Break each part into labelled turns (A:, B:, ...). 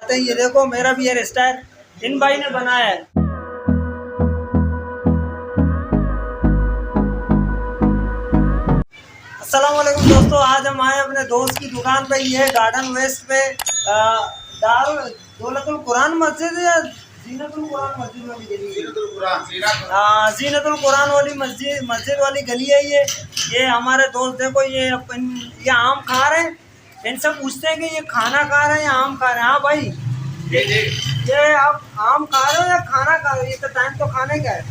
A: बनाते हैं। ये देखो मेरा भी हेयर स्टाइल इन भाई ने बनाया है। अस्सलाम वालेकुम दोस्तों, आज हम आए अपने दोस्त की दुकान पे। ये गार्डन वेस्ट पे दार दौलतुल कुरान मस्जिद है, जीनतुल कुरान मस्जिद वाली गली है। जीनतुल कुरान वाली मस्जिद वाली गली है ये हमारे दोस्त देखो ये आम खा रहे हैं। इनसे पूछते हैं कि ये खाना खा रहे हैं या आम खा रहे हैं। हाँ भाई, ये आप आम खा रहे हो या खाना खा रहे हो? ये तो टाइम तो खाने का है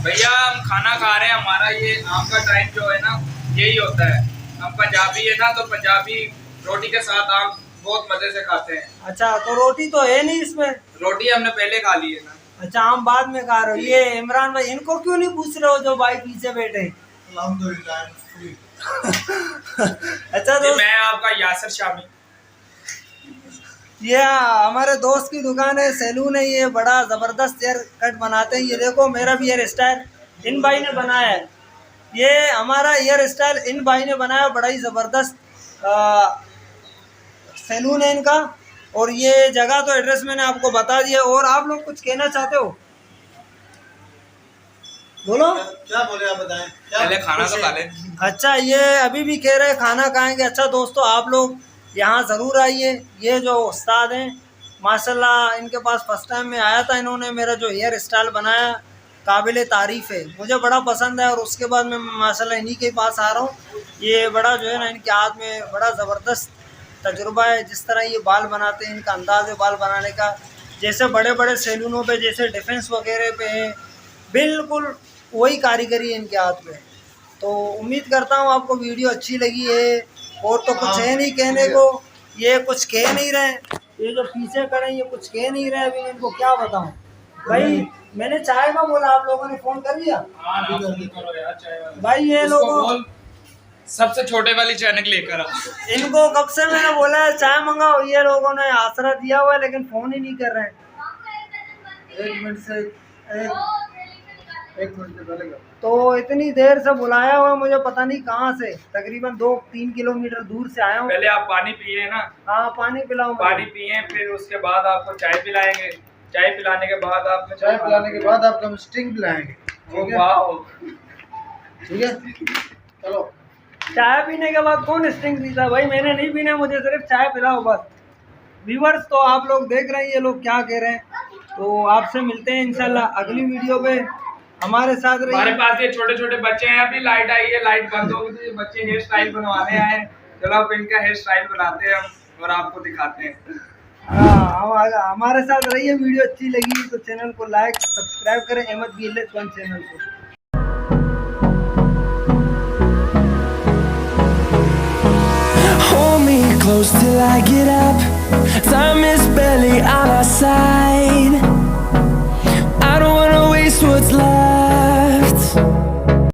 B: भैया, हम खाना खा रहे हैं। हमारा ये आम का टाइम जो है ना यही होता है। हम पंजाबी है ना, तो पंजाबी रोटी के साथ आम बहुत मजे से खाते हैं।
A: अच्छा, तो रोटी तो है नहीं इसमें?
B: रोटी हमने पहले खा ली है ना।
A: अच्छा, आम बाद में खा रहे हो। ये इमरान भाई, इनको क्यों नहीं पूछ रहे हो जो भाई पीछे बैठे? अच्छा दोस्त,
B: मैं आपका यासर शामी।
A: ये हमारे दोस्त की दुकान है, सैलून है। ये बड़ा ज़बरदस्त हेयर कट बनाते हैं। ये देखो मेरा भी हेयर स्टाइल इन भाई ने बनाया है। ये हमारा हेयर स्टाइल इन भाई ने बनाया, बड़ा ही ज़बरदस्त सैलून है इनका। और ये जगह तो एड्रेस मैंने आपको बता दिया। और आप लोग कुछ कहना चाहते हो? बोलो।
C: क्या बोले आप बताएं।
B: पहले खाना तो खा ले।
A: अच्छा, ये अभी भी कह रहे हैं खाना खाएंगे। अच्छा दोस्तों, आप लोग यहाँ ज़रूर आइए। ये जो उस्ताद हैं माशाल्लाह, इनके पास फर्स्ट टाइम में आया था। इन्होंने मेरा जो हेयर स्टाइल बनाया काबिल तारीफ़ है, मुझे बड़ा पसंद है। और उसके बाद मैं माशाल्लाह इन्हीं के पास आ रहा हूँ। ये बड़ा जो है ना, इनके हाथ में बड़ा ज़बरदस्त तजुर्बा है। जिस तरह ये बाल बनाते हैं, इनका अंदाज़ है बाल बनाने का, जैसे बड़े बड़े सैलूनों पे, जैसे डिफेंस वगैरह पे है, बिल्कुल वही कारीगरी है इनके हाथ में। तो उम्मीद करता हूँ आपको वीडियो अच्छी लगी है। और तो कुछ है नहीं कहने को, ये कुछ कह नहीं रहे। ये जो पीछे खड़े हैं ये कुछ कह नहीं रहे। अभी मैं इनको क्या बताऊँ भाई। मैंने चाय का बोला, आप लोगों ने फ़ोन कर दिया भाई। ये लोगों
B: सबसे छोटे वाली चैनल लेकर आ।
A: इनको कब से मैंने बोला है चाय मंगाओ, ये लोगों ने आसरा दिया हुआ है लेकिन फ़ोन ही नहीं कर रहे हैं।
C: एक मिनट से पहले
A: तो इतनी देर से बुलाया हुआ मुझे, पता नहीं कहाँ से, तकरीबन 2-3 किलोमीटर दूर से आया हूँ।
B: पहले आप पानी पिए ना।
A: हाँ, पानी पिलाऊं।
B: पानी पिए, फिर उसके बाद आपको चाय पिलाएंगे। चाय पिलाने के बाद आपको
C: चाय पिलाने के बाद आपको हम स्टिंग पिलाएंगे। ठीक है, चलो।
A: चाय पीने के बाद कौन स्टिंग पीता भाई? मैंने नहीं पीना, मुझे सिर्फ चाय पिलाओ बस। व्यूअर्स तो आप लोग देख रहे हैं ये लोग क्या कह रहे हैं। तो आपसे मिलते हैं इंशाल्लाह अगली वीडियो पे। हमारे साथ रहिए।
B: हमारे पास ये छोटे छोटे बच्चे हैं। अभी लाइट आई है, लाइट बंद होगी तो ये बच्चे हेयर स्टाइल बनवाने आए। चलो अब इनका हेयर स्टाइल बनाते हैं हम और आपको दिखाते हैं।
A: हाँ, हमारे साथ रहिए। वीडियो अच्छी लगी तो चैनल को लाइक सब्सक्राइब करें, अहमद VLS1 चैनल को।
D: Hold me close till I get up. Time is barely on our side.